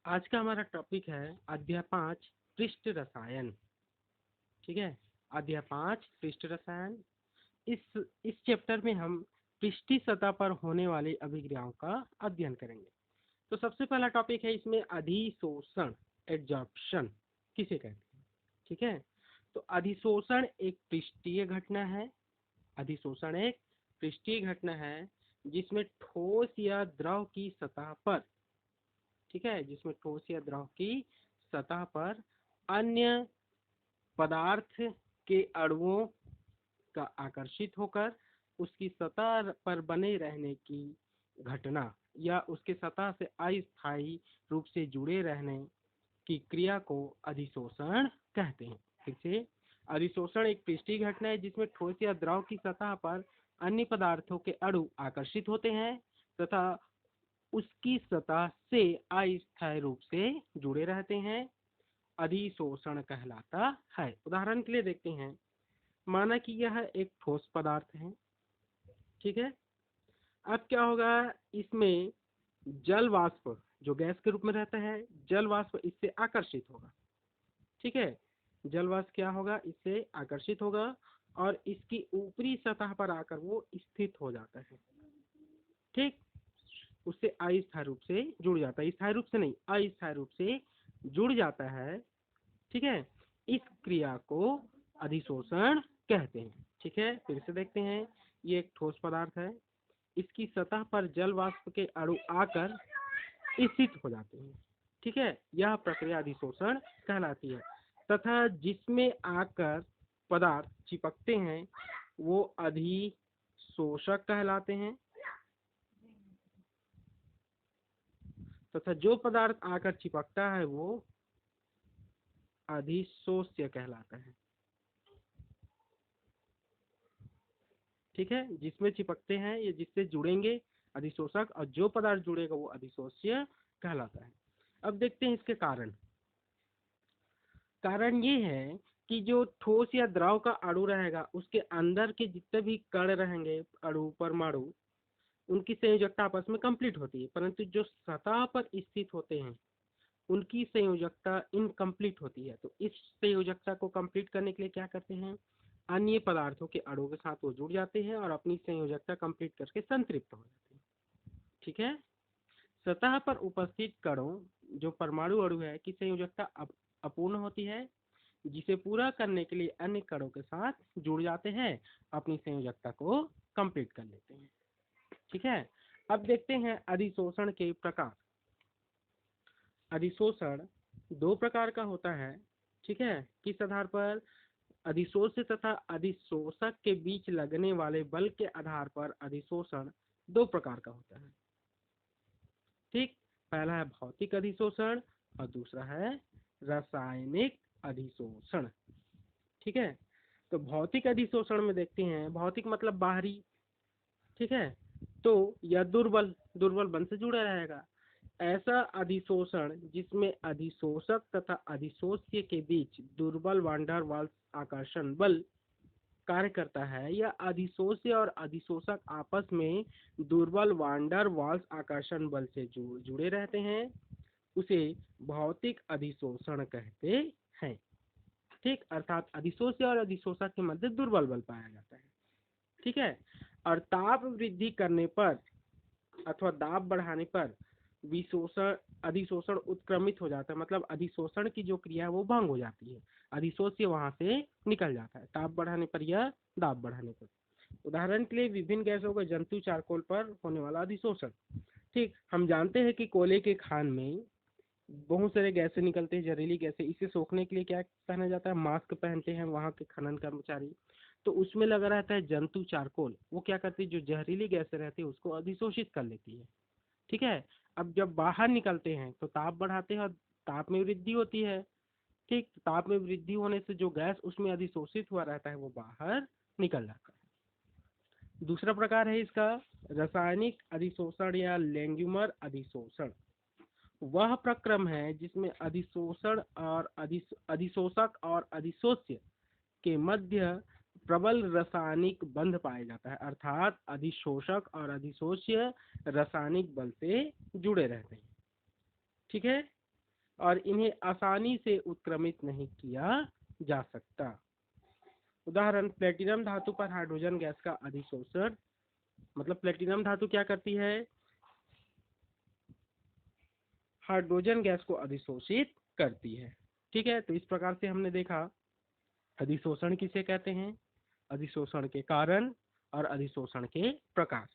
आज का हमारा टॉपिक है अध्याय 5 पृष्ठ रसायन। ठीक है, अध्याय 5 पृष्ठ रसायन। इस चैप्टर में हम पृष्ठीय सतह पर होने वाली अभिक्रियाओं का अध्ययन करेंगे। तो सबसे पहला टॉपिक है इसमें अधिशोषण, एड्जॉर्प्शन किसे कहते हैं। ठीक है, तो अधिशोषण एक पृष्ठीय घटना है। अधिशोषण एक पृष्ठीय घटना है जिसमें ठोस या द्रव की सतह पर, ठीक है, जिसमें ठोस या द्रव की सतह पर अन्य पदार्थ के अणुओं का आकर्षित होकर उसकी सतह पर बने रहने की घटना या उसके सतह से अस्थायी रूप से जुड़े रहने की क्रिया को अधिशोषण कहते हैं। ठीक है, अधिशोषण एक पृष्ठीय घटना है जिसमें ठोस या द्रव की सतह पर अन्य पदार्थों के अणु आकर्षित होते हैं तथा उसकी सतह से अस्थायी रूप से जुड़े रहते हैं, अधिशोषण कहलाता है। उदाहरण के लिए देखते हैं, माना कि यह एक ठोस पदार्थ है। ठीक है, अब क्या होगा, इसमें जल वाष्प जो गैस के रूप में रहता है, जल वाष्प इससे आकर्षित होगा। ठीक है, जल वाष्प क्या होगा, इससे आकर्षित होगा और इसकी ऊपरी सतह पर आकर वो स्थित हो जाता है। ठीक, उससे अस्थायी रूप से जुड़ जाता है, स्थायी रूप से नहीं, अस्थायी रूप से जुड़ जाता है। ठीक है, इस क्रिया को अधिशोषण कहते हैं। ठीक है, फिर से देखते हैं, ये एक ठोस पदार्थ है, इसकी सतह पर जल वाष्प के अणु आकर स्थित हो जाते हैं। ठीक है, यह प्रक्रिया अधिशोषण कहलाती है तथा जिसमें आकर पदार्थ चिपकते हैं वो अधिशोषक कहलाते हैं तथा जो पदार्थ आकर चिपकता है वो अधिशोष्य कहलाता है। ठीक है, जिसमें चिपकते हैं या जिससे जुड़ेंगे अधिशोषक और जो पदार्थ जुड़ेगा वो अधिशोष्य कहलाता है। अब देखते हैं इसके कारण। कारण ये है कि जो ठोस या द्रव का अणु रहेगा उसके अंदर के जितने भी कण रहेंगे, अणु परमाणु, उनकी संयोजकता आपस में कंप्लीट होती है, परंतु जो सतह पर स्थित होते हैं उनकी संयोजकता इनकम्प्लीट होती है। तो इस संयोजकता को कंप्लीट करने के लिए क्या करते हैं, अन्य पदार्थों के अणु के साथ वो जुड़ जाते हैं और अपनी संयोजकता कंप्लीट करके संतृप्त हो जाते हैं। ठीक है, सतह पर उपस्थित कणों जो परमाणु अणु है की संयोजकता अपूर्ण होती है, जिसे पूरा करने के लिए अन्य कणों के साथ जुड़ जाते हैं, अपनी संयोजकता को कंप्लीट कर लेते हैं। ठीक है, अब देखते हैं अधिशोषण के प्रकार। अधिशोषण दो प्रकार का होता है। ठीक है, किस आधार पर, अधिशोष्य तथा अधिशोषक के बीच लगने वाले बल के आधार पर अधिशोषण दो प्रकार का होता है। ठीक, पहला है भौतिक अधिशोषण और दूसरा है रासायनिक अधिशोषण। ठीक है, तो भौतिक अधिशोषण में देखते हैं, भौतिक मतलब बाहरी। ठीक है, तो यह दुर्बल दुर्बल बल से जुड़ा रहेगा। ऐसा अधिशोषण जिसमें अधिशोषक तथा अधिशोष्य के बीच दुर्बल वान डर वाल्स आकर्षण बल कार्य करता है या अधिशोष्य और अधिशोषक आपस में दुर्बल वान डर वाल्स आकर्षण बल से जुड़े रहते हैं, उसे भौतिक अधिशोषण कहते हैं। ठीक, अर्थात अधिशोष्य और अधिशोषक के मध्य दुर्बल बल पाया जाता है। ठीक है, और ताप वृद्धि करने पर अथवा दाब बढ़ाने पर विशोषण अधिशोषण उत्क्रमित हो जाता है, मतलब अधिशोषण की जो क्रिया है वो भंग हो जाती है, अधिशोष्य वहां से निकल जाता है ताप बढ़ाने पर या दाब बढ़ाने पर। उदाहरण के लिए विभिन्न गैसों का जंतु चारकोल पर होने वाला अधिशोषण। ठीक, हम जानते हैं कि कोयले के खान में बहुत सारे गैसें निकलते हैं, जहरीली गैसें। इसे सोखने के लिए क्या पहना जाता है, मास्क पहनते हैं वहाँ के खनन कर्मचारी। तो उसमें लगा रहता है जंतु चारकोल, वो क्या करती है, जो जहरीली गैसें रहती है उसको अधिशोषित कर लेती है। ठीक है, अब जब बाहर निकलते हैं तो ताप बढ़ाते हैं और ताप में वृद्धि होती है। ठीक, ताप में वृद्धि होने से जो गैस उसमें अधिशोषित हुआ रहता है वो बाहर निकल जाता है। दूसरा प्रकार है इसका रासायनिक अधिशोषण या लेंग्यूमर अधिशोषण। वह प्रक्रम है जिसमें अधिशोषण और अधिशोषक और अधिशोष्य के मध्य प्रबल रासायनिक बंध पाया जाता है, अर्थात अधिशोषक और अधिशोष्य रासायनिक बल से जुड़े रहते हैं। ठीक है, और इन्हें आसानी से उत्क्रमित नहीं किया जा सकता। उदाहरण, प्लेटिनम धातु पर हाइड्रोजन गैस का अधिशोषण, मतलब प्लेटिनम धातु क्या करती है, हाइड्रोजन गैस को अधिशोषित करती है। ठीक है, तो इस प्रकार से हमने देखा अधिशोषण किसे कहते हैं, अधिशोषण के कारण और अधिशोषण के प्रकार।